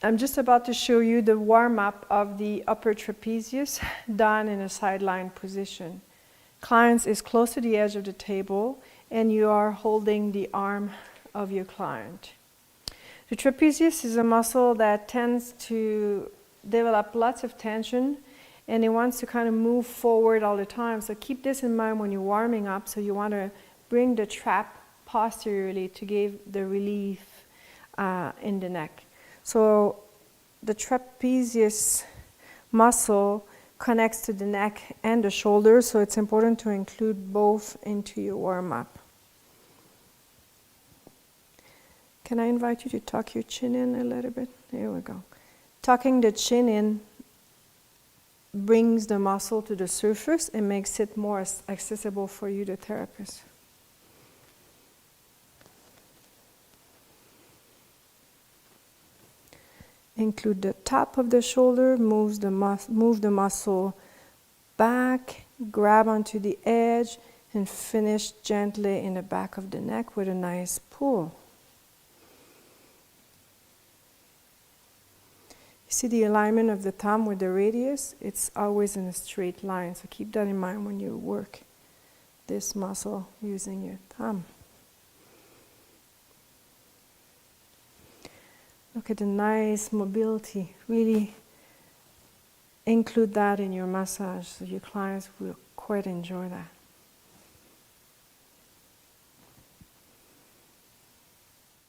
I'm just about to show you the warm-up of the upper trapezius done in a sideline position. Client is close to the edge of the table and you are holding the arm of your client. The trapezius is a muscle that tends to develop lots of tension and it wants to kind of move forward all the time. So keep this in mind when you're warming up. So you want to bring the trap posteriorly to give the relief in the neck. So the trapezius muscle connects to the neck and the shoulders, so it's important to include both into your warm-up. Can I invite you to tuck your chin in a little bit? There we go. Tucking the chin in brings the muscle to the surface and makes it more accessible for you, the therapist. Include the top of the shoulder, move the muscle back, grab onto the edge, and finish gently in the back of the neck with a nice pull. You see the alignment of the thumb with the radius? It's always in a straight line, so keep that in mind when you work this muscle using your thumb. Look at the nice mobility. Really include that in your massage, so your clients will quite enjoy that.